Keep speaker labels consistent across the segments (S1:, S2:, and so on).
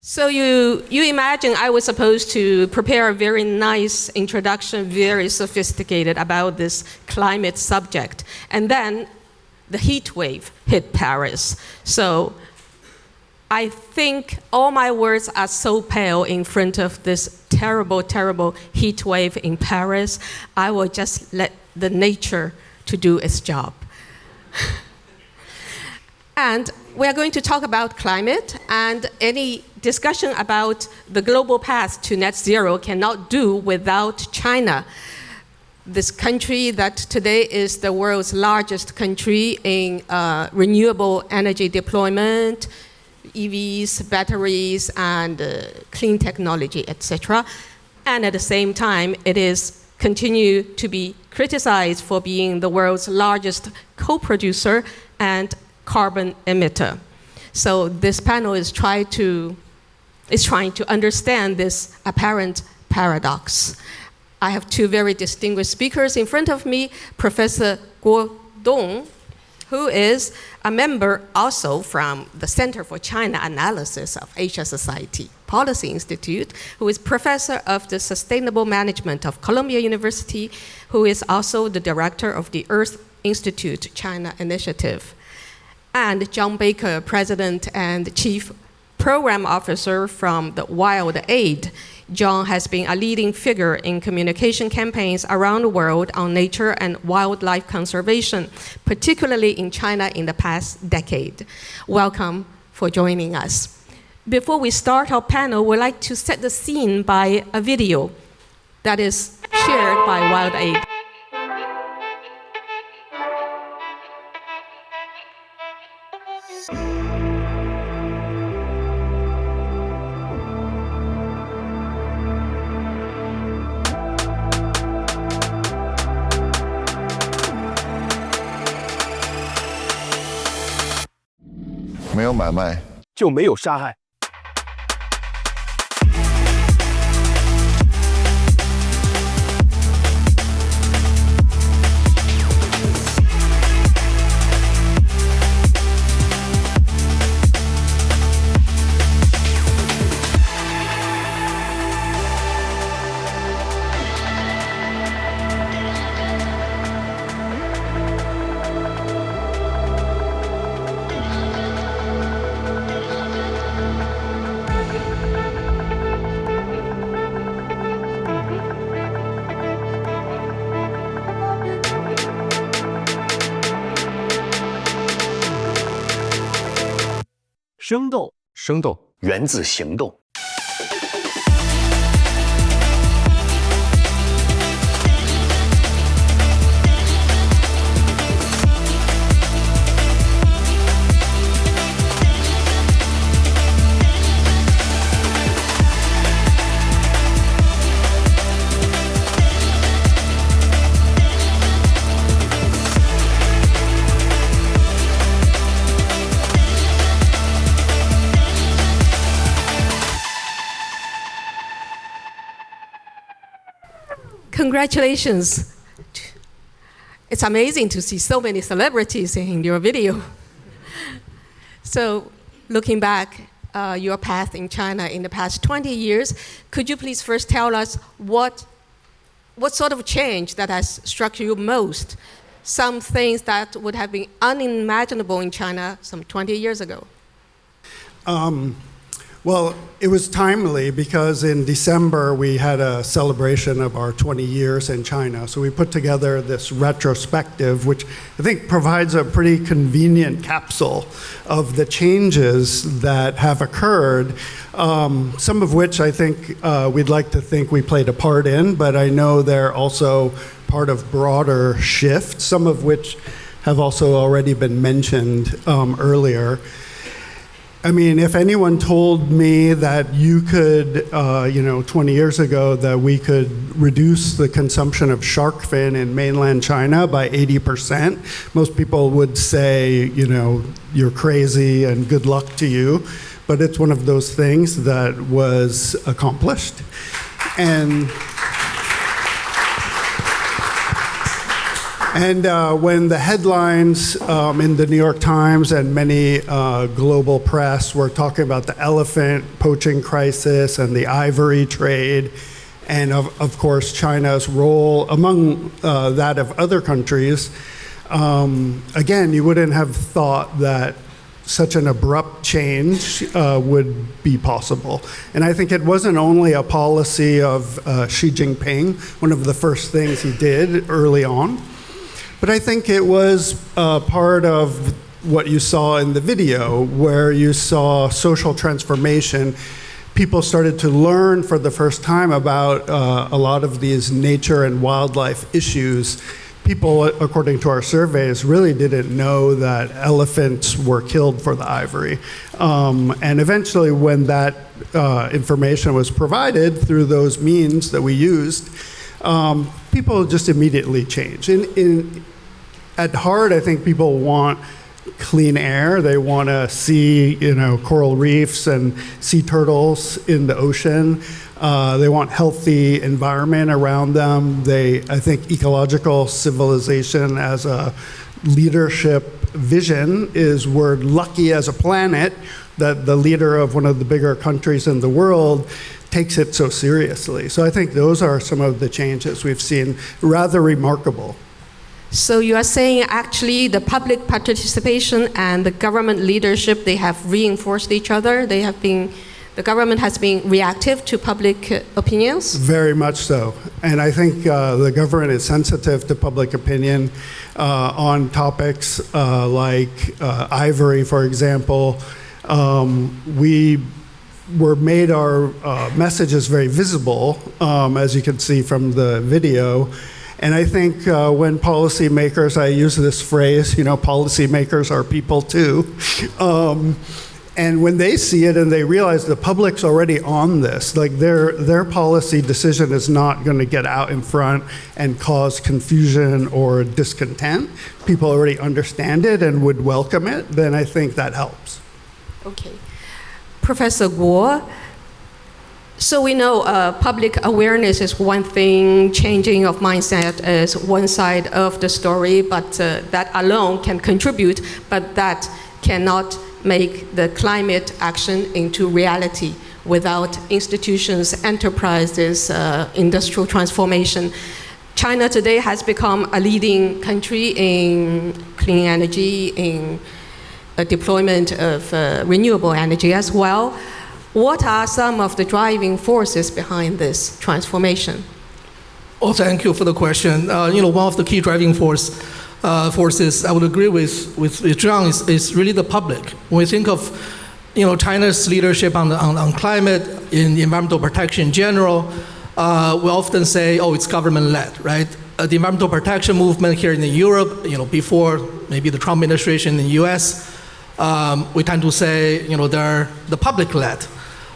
S1: So you imagine I was supposed to prepare a very nice introduction, very sophisticated about this climate subject. And then the heat wave hit Paris. So I think all my words are so pale in front of this terrible, terrible heat wave in Paris. I will just let the nature to do its job. And we are going to talk about climate, and any discussion about the global path to net zero cannot do without China. This country that today is the world's largest country in renewable energy deployment, EVs, batteries, and clean technology, etc. And at the same time, it is continue to be criticized for being the world's largest co-producer and carbon emitter. So this panel is trying to understand this apparent paradox. I have two very distinguished speakers in front of me, Professor Dong Guo, who is a member also from the Center for China Analysis of Asia Society Policy Institute, who is professor of the Sustainable Management of Columbia University, who is also the director of the Earth Institute China Initiative. And John Baker, President and Chief Program Officer from the WildAid. John has been a leading figure in communication campaigns around the world on nature and wildlife conservation, particularly in China in the past decade. Welcome for joining us. Before we start our panel, we'd like to set the scene by a video that is shared by WildAid.
S2: 没有买卖，
S3: 就没有杀害。生动，
S2: 生动，
S4: 源自行动。
S1: Congratulations. It's amazing to see so many celebrities in your video. So, looking back, your path in China in the past 20 years, could you please first tell us what sort of change that has struck you most? Some things that would have been unimaginable in China some 20 years ago.
S5: Well, it was timely because in December we had a celebration of our 20 years in China. So we put together this retrospective, which I think provides a pretty convenient capsule of the changes that have occurred, some of which I think we'd like to think we played a part in, but I know they're also part of broader shifts, some of which have also already been mentioned earlier. I mean, if anyone told me that you could, 20 years ago, that we could reduce the consumption of shark fin in mainland China by 80%, most people would say, you're crazy and good luck to you. But it's one of those things that was And when the headlines in the New York Times and many global press were talking about the elephant poaching crisis and the ivory trade, and of course China's role among that of other countries, again, you wouldn't have thought that such an abrupt change would be possible. And I think it wasn't only a policy of Xi Jinping, one of the first things he did early on, but I think it was part of what you saw in the video, where you saw social transformation. People started to learn for the first time about a lot of these nature and wildlife issues. People, according to our surveys, really didn't know that elephants were killed for the ivory. And eventually, when that information was provided through those means that we used, people just immediately changed. At heart, I think people want clean air. They want to see, coral reefs and sea turtles in the ocean. They want healthy environment around them. I think ecological civilization as a leadership vision is we're lucky as a planet that the leader of one of the bigger countries in the world takes it so seriously. So I think those are some of the changes we've seen, rather remarkable.
S1: So you are saying actually the public participation and the government leadership, they have reinforced each other. The government has been reactive to public opinions?
S5: Very much so. And I think the government is sensitive to public opinion on topics like ivory, for example. We made our messages very visible, as you can see from the video. And I think when policymakers, I use this phrase, policymakers are people too. And when they see it and they realize the public's already on this, like their policy decision is not going to get out in front and cause confusion or discontent. People already understand it and would welcome it, then I think that helps.
S1: Okay. Professor Guo, so we know public awareness is one thing, changing of mindset is one side of the story, but that alone can contribute, but that cannot make the climate action into reality without institutions, enterprises, industrial transformation. China today has become a leading country in clean energy, in deployment of renewable energy as well. What are some of the driving forces behind this transformation?
S3: Oh, thank you for the question. One of the key driving forces, I would agree with Zhang, is really the public. When we think of China's leadership on climate, in environmental protection in general, we often say, it's government-led, right? The environmental protection movement here in Europe, before maybe the Trump administration in the US, we tend to say, they're the public-led.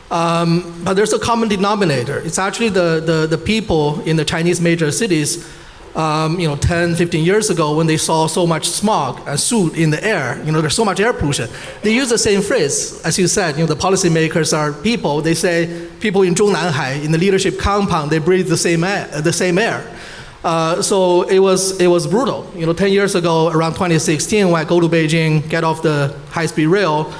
S3: But there's a common denominator. It's actually the people in the Chinese major cities, 10, 15 years ago, when they saw so much smog and soot in the air, there's so much air pollution. They use the same phrase, as you said, the policymakers are people. They say people in Zhongnanhai, in the leadership compound, they breathe the same air. So it was brutal. 10 years ago, around 2016, when I go to Beijing, get off the high-speed rail,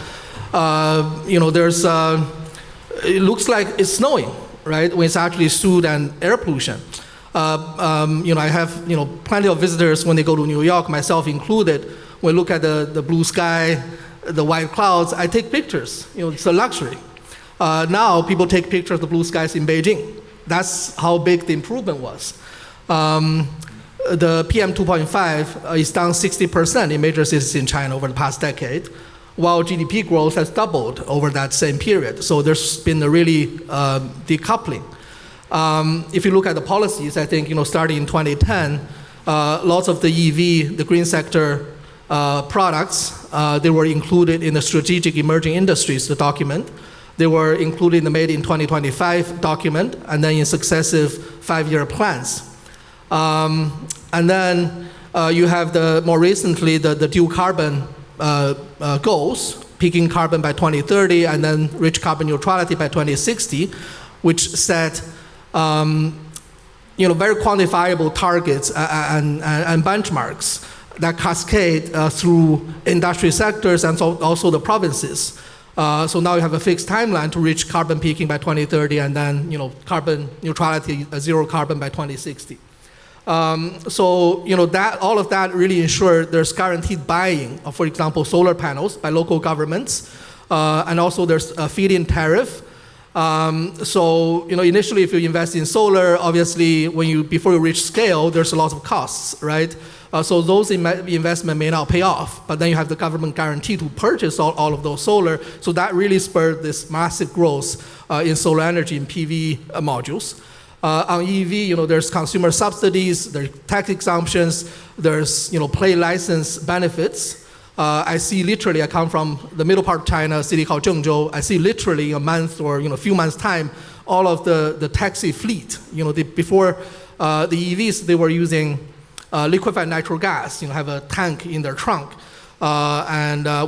S3: it looks like it's snowing, right? When it's actually soot and air pollution. I have plenty of visitors when they go to New York, myself included. When we look at the blue sky, the white clouds, I take pictures. It's a luxury. Now people take pictures of the blue skies in Beijing. That's how big the improvement was. The PM 2.5 is down 60% in major cities in China over the past decade, while GDP growth has doubled over that same period. So there's been a really decoupling. If you look at the policies, I think starting in 2010, lots of the EV, the green sector products, they were included in the strategic emerging industries, the document. They were included in the Made in 2025 document, and then in successive 5-year plans. And then you have more recently the dual carbon goals, peaking carbon by 2030 and then rich carbon neutrality by 2060, which set very quantifiable targets and benchmarks that cascade through industry sectors and also the provinces. So now you have a fixed timeline to reach carbon peaking by 2030 and then carbon neutrality, zero carbon by 2060. So that all of that really ensure there's guaranteed buying of, for example, solar panels by local governments, and also there's a feed-in tariff. So initially, if you invest in solar, obviously before you reach scale, there's a lot of costs, right? So those investment may not pay off, but then you have the government guarantee to purchase all of those solar. So that really spurred this massive growth in solar energy and PV modules. On EV, there's consumer subsidies, there's tax exemptions, there's play license benefits. I see literally, I come from the middle part of China, a city called Zhengzhou. I see literally a month or a few months' time, all of the taxi fleet. Before the EVs, they were using liquefied natural gas. Have a tank in their trunk,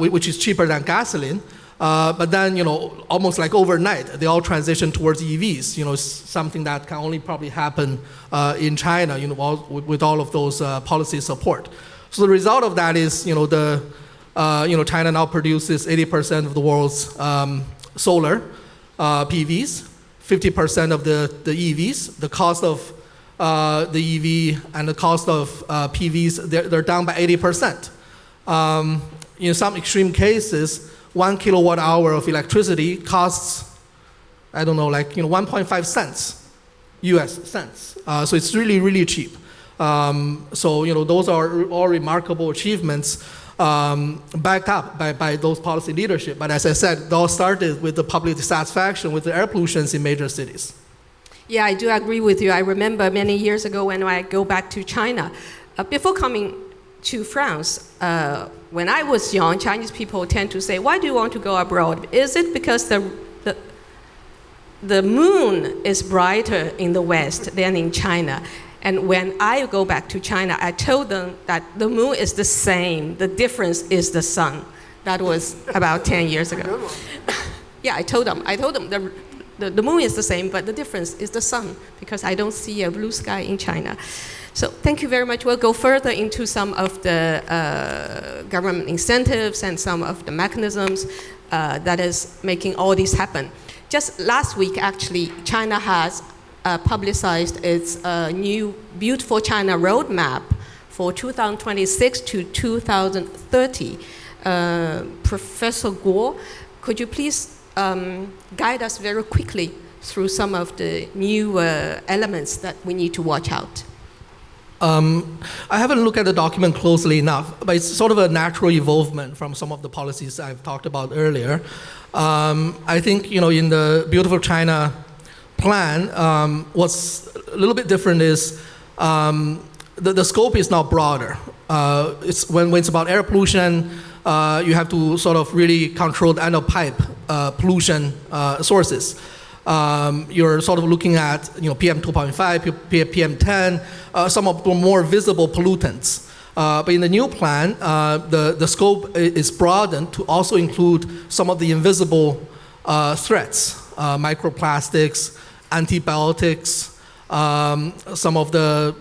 S3: which is cheaper than gasoline. But then, almost like overnight, they all transition towards EVs. Something that can only probably happen in China. With all of those policy support. So the result of that is, China now produces 80% of the world's solar PVs, 50% of the EVs. The cost of the EV and the cost of PVs, they're down by 80%. In some extreme cases, 1 kilowatt hour of electricity costs, I don't know, 1.5 cents, US cents. So it's really, really cheap. So those are all remarkable achievements backed up by those policy leadership. But as I said, it all started with the public dissatisfaction with the air pollution in major cities.
S1: Yeah, I do agree with you. I remember many years ago when I go back to China, before coming to France, when I was young, Chinese people tend to say, why do you want to go abroad? Is it because the moon is brighter in the West than in China? And when I go back to China, I told them that the moon is the same, the difference is the sun. That was about 10 years ago. Yeah, I told them the moon is the same, but the difference is the sun, because I don't see a blue sky in China. So thank you very much. We'll go further into some of the government incentives and some of the mechanisms that is making all this happen. Just last week, actually, China has publicized its new Beautiful China roadmap for 2026 to 2030. Professor Guo, could you please guide us very quickly through some of the new elements that we need to watch out?
S3: I haven't looked at the document closely enough, but it's sort of a natural evolvement from some of the policies I've talked about earlier. I think, in the Beautiful China plan, what's a little bit different is the scope is now broader. When it's about air pollution, you have to sort of really control the end of pipe pollution sources. You're sort of looking at PM 2.5, PM 10, some of the more visible pollutants. But in the new plan, the scope is broadened to also include some of the invisible threats, microplastics, antibiotics, some of the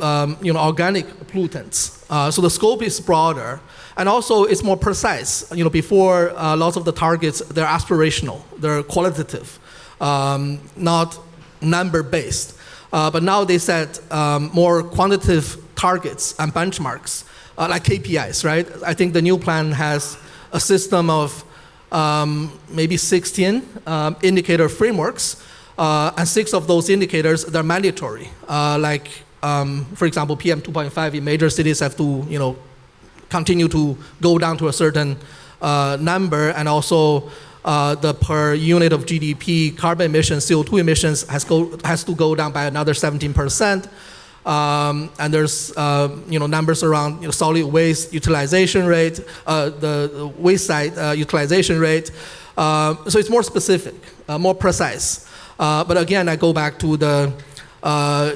S3: organic pollutants. So the scope is broader. And also, it's more precise. Before, lots of the targets, they're aspirational, they're qualitative, not number-based. But now they set more quantitative targets and benchmarks, like KPIs, right? I think the new plan has a system of maybe 16 indicator frameworks, and 6 of those indicators, they're mandatory. For example, PM 2.5 in major cities have to, continue to go down to a certain number, and also the per unit of GDP carbon emissions, CO2 emissions has to go down by another 17%. And there's numbers around solid waste utilization rate, the waste side utilization rate. So it's more specific, more precise. But again, I go back to the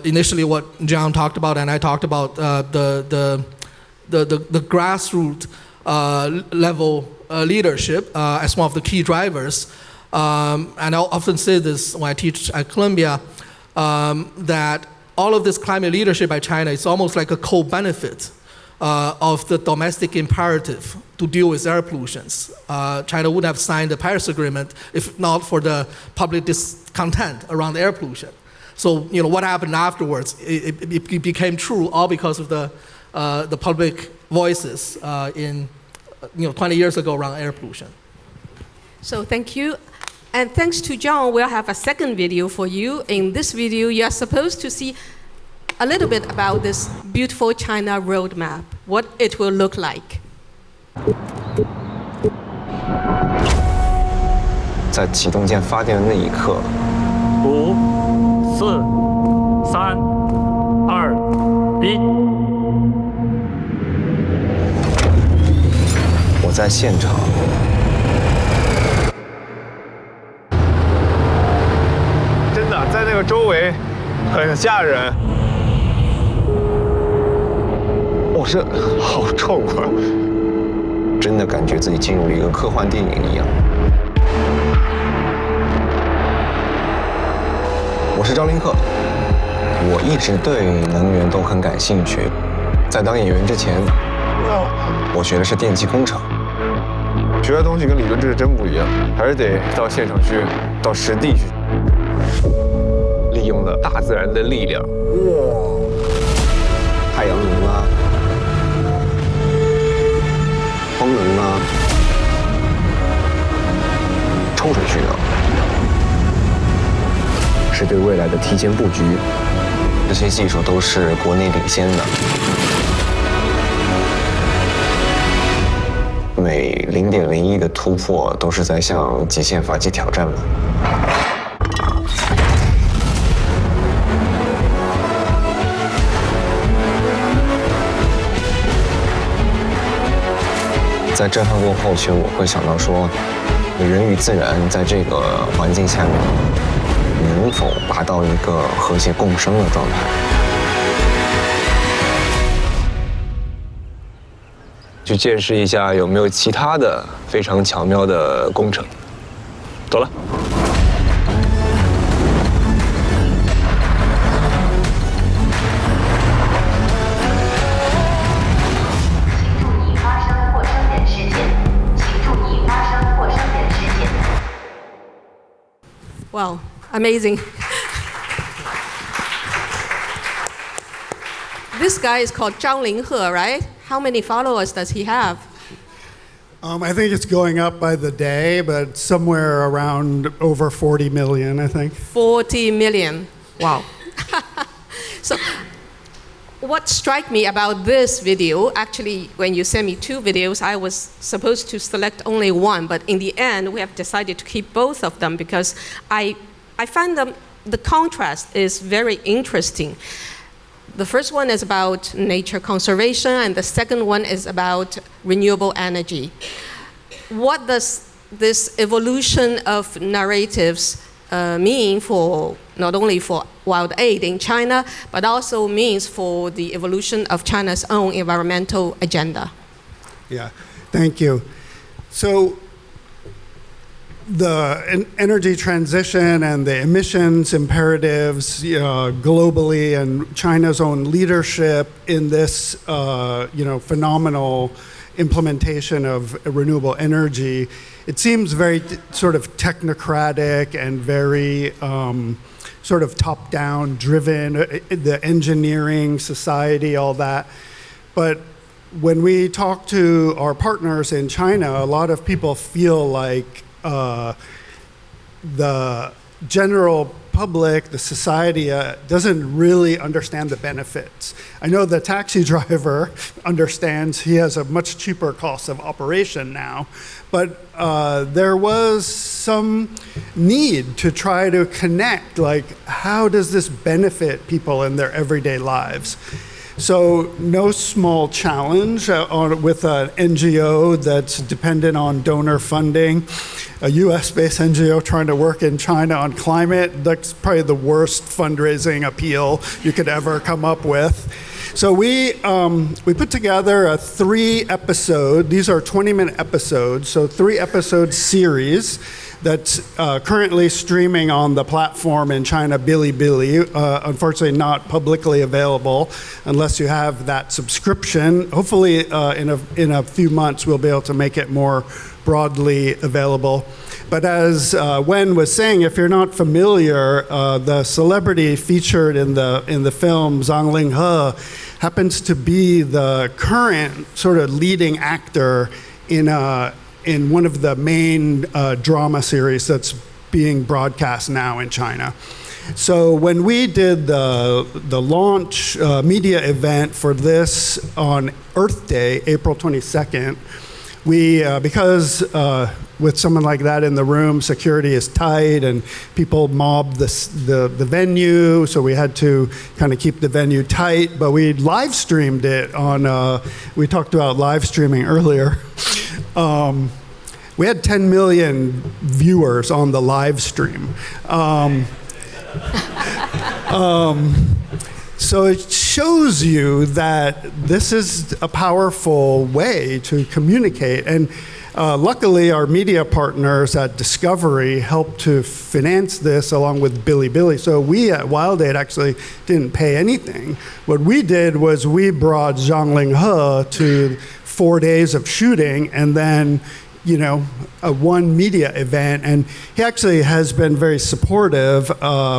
S3: initially what John talked about, and I talked about the grassroots level leadership as one of the key drivers. And I'll often say this when I teach at Columbia, that all of this climate leadership by China is almost like a co-benefit of the domestic imperative to deal with air pollutions. China would have signed the Paris Agreement if not for the public discontent around air pollution. So what happened afterwards, it became true all because of the public voices in 20 years ago around air pollution.
S1: So thank you. And thanks to John, we'll have a second video for you. In this video, you are supposed to see a little bit about this beautiful China roadmap, what it will look like.
S4: 在启动键发电的那一刻
S6: 5、4、3、2、1。
S4: 我在现场，
S7: 真的在那个周围很吓人。
S4: 哇，这好臭啊！真的感觉自己进入了一个科幻电影一样。我是赵林克，我一直对能源都很感兴趣。在当演员之前，我学的是电气工程。
S7: 学的东西跟理论知识真不一样，还是得到现场去，到实地去，利用了大自然的力量。
S4: 哇，太阳能啊，风能啊，抽水蓄能，是对未来的提前布局。这些技术都是国内领先的。每0.01的突破都是在向极限发起挑战嘛。在震撼过后，其实我会想到说，人与自然在这个环境下面能否达到一个和谐共生的状态。
S7: 去见识一下有没有其他的非常巧妙的工程。走了。
S1: Wow, amazing. This guy is called Zhang Linghe, right? How many followers does he have?
S5: I think it's going up by the day, but somewhere around over 40 million, I think.
S1: 40 million. Wow. So what struck me about this video, actually, when you sent me 2 videos, I was supposed to select only one, but in the end, we have decided to keep both of them because I find the contrast is very interesting. The first one is about nature conservation, and the second one is about renewable energy. What does this evolution of narratives mean for not only for WildAid in China, but also means for the evolution of China's own environmental agenda?
S5: Yeah, thank you. So the energy transition and the emissions imperatives globally, and China's own leadership in this phenomenal implementation of renewable energy, it seems very sort of technocratic and very sort of top-down driven, the engineering society, all that. But when we talk to our partners in China, a lot of people feel like the general public, the society, doesn't really understand the benefits. I know the taxi driver understands he has a much cheaper cost of operation now, but there was some need to try to connect, like, how does this benefit people in their everyday lives? So no small challenge with an NGO that's dependent on donor funding, a US-based NGO trying to work in China on climate. That's probably the worst fundraising appeal you could ever come up with. So we put together a 3-episode, these are 20-minute episodes, so 3-episode series that's currently streaming on the platform in China, Bilibili. Unfortunately, not publicly available unless you have that subscription. Hopefully, in a few months, we'll be able to make it more broadly available. But as Wen was saying, if you're not familiar, the celebrity featured in the film, Zhang Linghe, happens to be the current sort of leading actor in one of the main drama series that's being broadcast now in China. So when we did the launch media event for this on Earth Day, April 22nd, we, because with someone like that in the room, security is tight and people mobbed the venue, so we had to kind of keep the venue tight, but we live streamed it on, we talked about live streaming earlier. We had 10 million viewers on the live stream. So it shows you that this is a powerful way to communicate. And luckily, our media partners at Discovery helped to finance this along with Bilibili. So we at WildAid actually didn't pay anything. What we did was we brought Zhang Linghe to 4 days of shooting and then a one media event, and he actually has been very supportive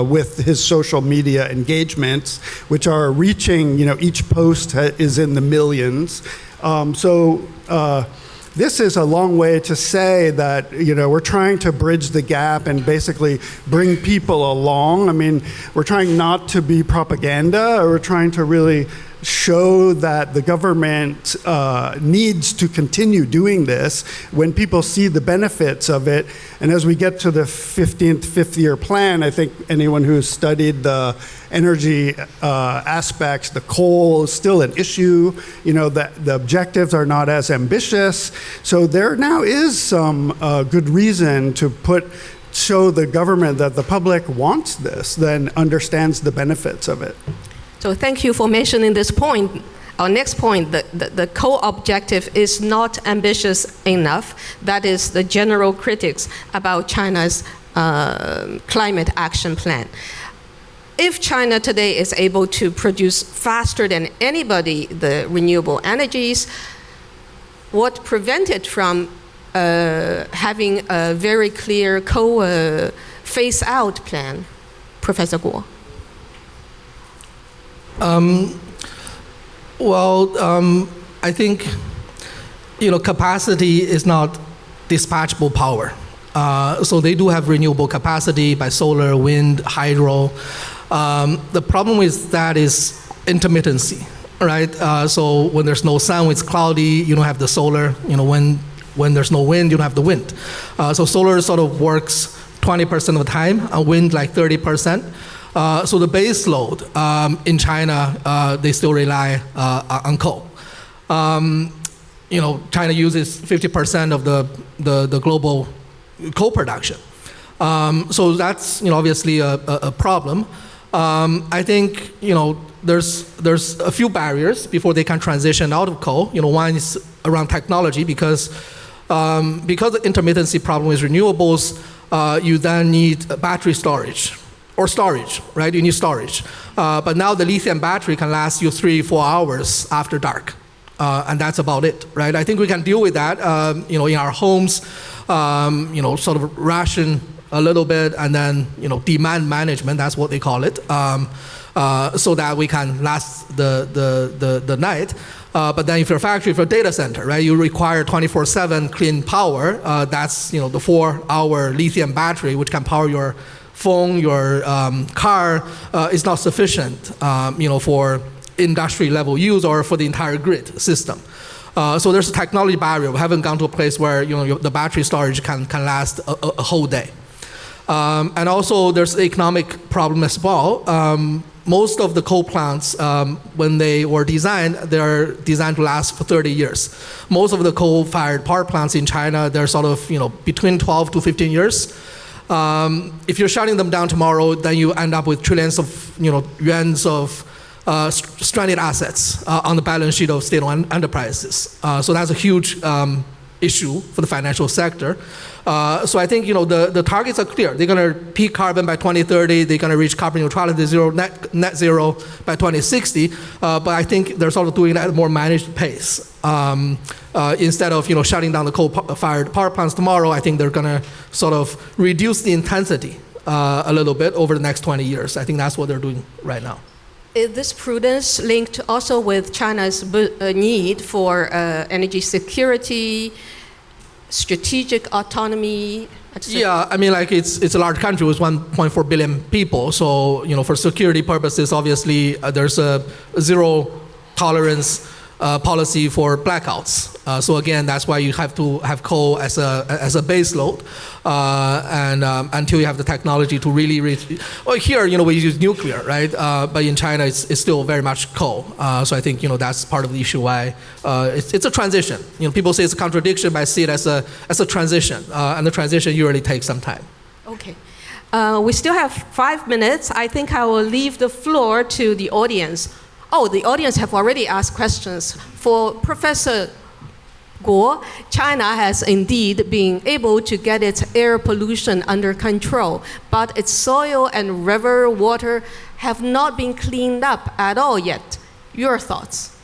S5: with his social media engagements, which are reaching, each post is in the millions. This is a long way to say that, we're trying to bridge the gap and basically bring people along. I mean, we're trying not to be propaganda, or we're trying to really show that the government needs to continue doing this when people see the benefits of it. And as we get to the 15th fifth-year plan, I think anyone who's studied the energy aspects, the coal is still an issue, that the objectives are not as ambitious. So there now is some good reason to show the government that the public wants this, then understands the benefits of it.
S1: So thank you for mentioning this point. Our next point, the coal objective is not ambitious enough. That is the general critics about China's climate action plan. If China today is able to produce faster than anybody the renewable energies, what prevented from having a very clear coal phase-out plan, Professor Guo?
S3: I think, capacity is not dispatchable power. So they do have renewable capacity by solar, wind, hydro. The problem with that is intermittency, right? So when there's no sun, when it's cloudy, you don't have the solar. When there's no wind, you don't have the wind. So solar sort of works 20% of the time, and wind like 30%. So the base load in China, they still rely on coal. China uses 50% of the global coal production. So that's obviously a problem. I think there's a few barriers before they can transition out of coal. One is around technology because the intermittency problem with renewables, you then need battery storage. Or storage, right? You need storage. But now the lithium battery can last you 3-4 hours after dark. And that's about it, right? I think we can deal with that, in our homes, sort of ration a little bit, and then, demand management, that's what they call it, so that we can last the night. But then if you're a factory, if you're a data center, right, you require 24/7 clean power. That's, the 4-hour lithium battery, which can power your phone, your car, is not sufficient, for industry level use or for the entire grid system. So there's a technology barrier. We haven't gone to a place where the battery storage can last a whole day. And also there's the economic problem as well. Most of the coal plants, when they were designed, they're designed to last for 30 years. Most of the coal-fired power plants in China, they're sort of between 12 to 15 years. If you're shutting them down tomorrow, then you end up with trillions of yuans of stranded assets on the balance sheet of state-owned enterprises. So that's a huge issue for the financial sector. So I think the targets are clear. They're going to peak carbon by 2030. They're going to reach carbon neutrality net zero by 2060. But I think they're sort of doing that at a more managed pace. Instead of shutting down the coal-fired power plants tomorrow, I think they're going to sort of reduce the intensity a little bit over the next 20 years. I think that's what they're doing right now.
S1: Is this prudence linked also with China's need for energy security, strategic autonomy?
S3: Yeah, I mean, like it's a large country with 1.4 billion people. So for security purposes, obviously there's a zero tolerance policy for blackouts. So again, that's why you have to have coal as a base load, and until you have the technology to really well, here we use nuclear, right? But in China, it's still very much coal. So I think that's part of the issue why it's a transition. People say it's a contradiction, but I see it as a transition, and the transition usually takes some time.
S1: Okay. We still have 5 minutes. I think I will leave the floor to the audience. Oh, the audience have already asked questions. For Professor Guo, China has indeed been able to get its air pollution under control, but its soil and river water have not been cleaned up at all yet. Your thoughts?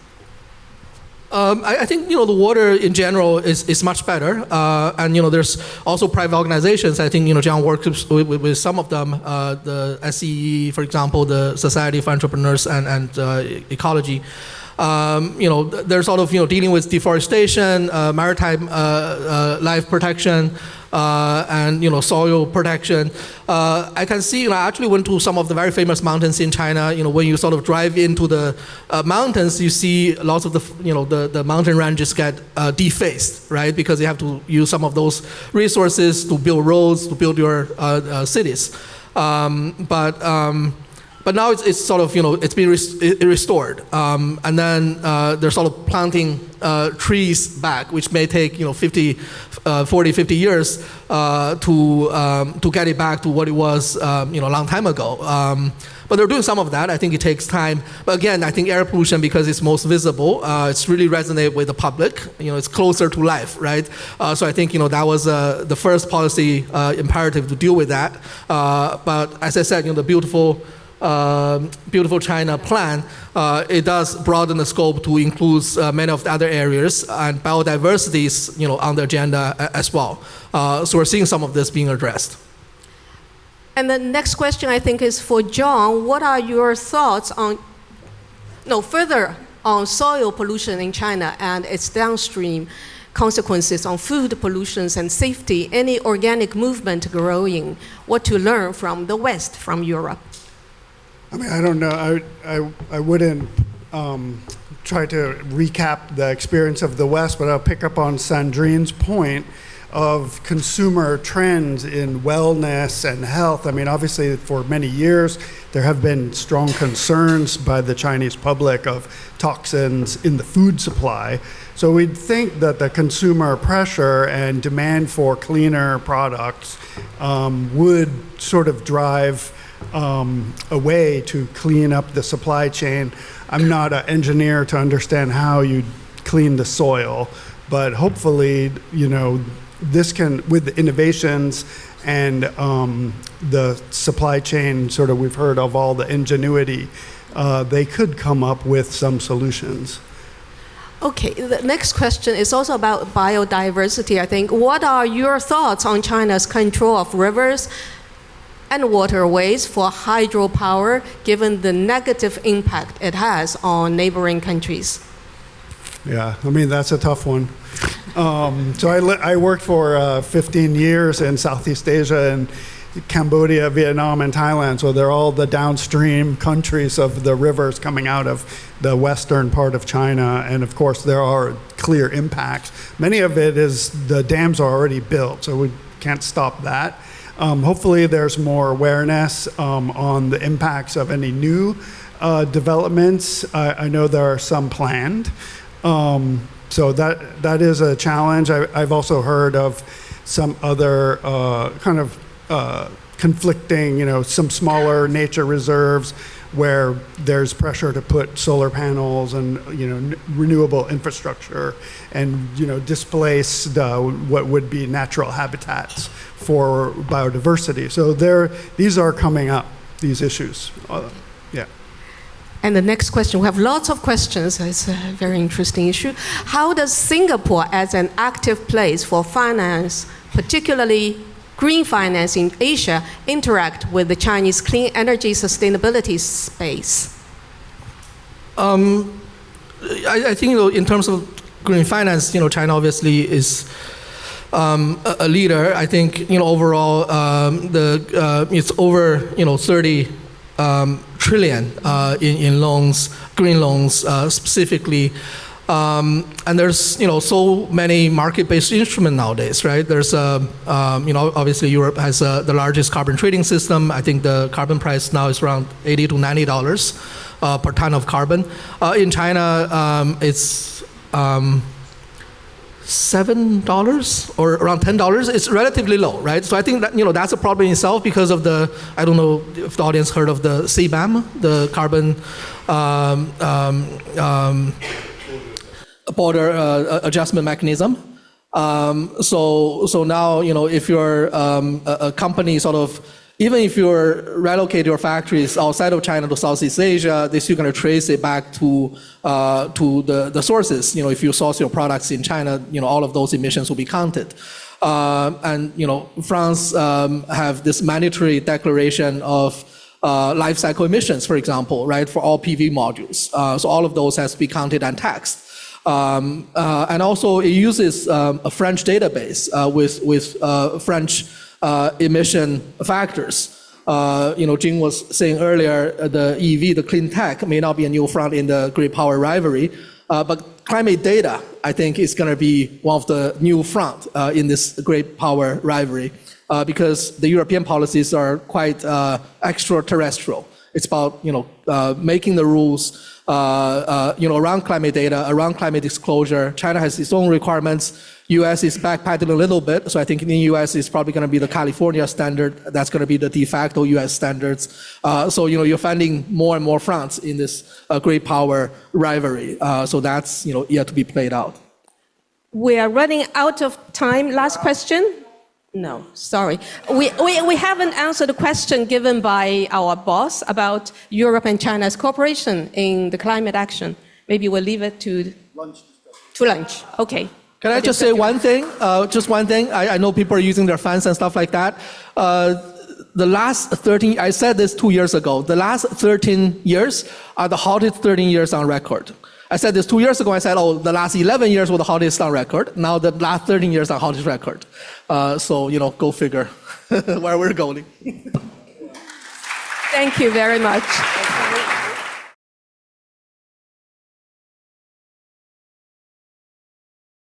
S3: I think the water in general is much better, and there's also private organizations. I think John works with some of them, the SEE, for example, the Society for Entrepreneurs and Ecology. They're sort of dealing with deforestation, maritime life protection, and soil protection. I can see. I actually went to some of the very famous mountains in China. When you sort of drive into the mountains, you see lots of the mountain ranges get defaced, right? Because you have to use some of those resources to build roads, to build your cities. But now it's sort of it's been restored, and then they're sort of planting trees back, which may take 40, 50 years to get it back to what it was a long time ago. But they're doing some of that. I think it takes time. But again, I think air pollution, because it's most visible, it's really resonated with the public. It's closer to life, right? So I think that was the first policy imperative to deal with that. But as I said, the beautiful China plan, it does broaden the scope to include many of the other areas, and biodiversity is on the agenda as well. So we're seeing some of this being addressed.
S1: And the next question, I think, is for John. What are your thoughts further on soil pollution in China and its downstream consequences on food pollutions and safety? Any organic movement growing? What to learn from the West, from Europe?
S5: I mean, I don't know. I wouldn't try to recap the experience of the West, but I'll pick up on Sandrine's point of consumer trends in wellness and health. I mean, obviously, for many years, there have been strong concerns by the Chinese public of toxins in the food supply. So we'd think that the consumer pressure and demand for cleaner products would sort of drive a way to clean up the supply chain. I'm not an engineer to understand how you clean the soil, but hopefully, this can, with the innovations and the supply chain, sort of we've heard of all the ingenuity, they could come up with some solutions.
S1: Okay, the next question is also about biodiversity, I think. What are your thoughts on China's control of rivers and waterways for hydropower, given the negative impact it has on neighboring countries?
S5: Yeah, I mean, that's a tough one. So I worked for 15 years in Southeast Asia and Cambodia, Vietnam, and Thailand. So they're all the downstream countries of the rivers coming out of the western part of China. And of course, there are clear impacts. Many of it is the dams are already built, so we can't stop that. Hopefully, there's more awareness on the impacts of any new developments. I know there are some planned. So that is a challenge. I've also heard of some other kind of conflicting, some smaller nature reserves where there's pressure to put solar panels and renewable infrastructure and displace what would be natural habitats for biodiversity. So these are coming up, these issues. Yeah.
S1: And the next question, we have lots of questions. It's a very interesting issue. How does Singapore, as an active place for finance, particularly green finance in Asia, interact with the Chinese clean energy sustainability space?
S3: I think in terms of green finance, China obviously is a leader. I think overall it's over 30 trillion in loans, green loans specifically. And there's so many market-based instruments nowadays, right? There's obviously Europe has the largest carbon trading system. I think the carbon price now is around $80 to $90 per ton of carbon. In China, it's $7 or around $10. It's relatively low, right? So I think that that's a problem in itself because of I don't know if the audience heard of the CBAM, the carbon border adjustment mechanism. So now if you're a company even if you relocate your factories outside of China to Southeast Asia, they're still going to trace it back to the sources. If you source your products in China, all of those emissions will be counted. And France have this mandatory declaration of life cycle emissions, for example, right, for all PV modules. So all of those has to be counted and taxed. And also it uses a French database with French emission factors. Jing was saying earlier, the EV, the clean tech, may not be a new front in the great power rivalry, but climate data, I think, is going to be one of the new front in this great power rivalry, because the European policies are quite extraterrestrial. It's about making the rules around climate data, around climate disclosure. China has its own requirements. US is backpedaling a little bit, so I think in the US it's probably going to be the California standard. That's going to be the de facto US standards. So you're finding more and more fronts in this great power rivalry. So that's yet to be played out.
S1: We are running out of time. Last question? No, sorry. We haven't answered the question given by our boss about Europe and China's cooperation in the climate action. Maybe we'll leave it to lunch. Okay.
S3: Can I just say one thing? Just one thing. I know people are using their fans and stuff like that. The last 13, I said this 2 years ago, the last 13 years are the hottest 13 years on record. I said this 2 years ago, I said, the last 11 years were the hottest on record. Now the last 13 years are hottest record. So, go figure where we're going.
S1: Thank you very much.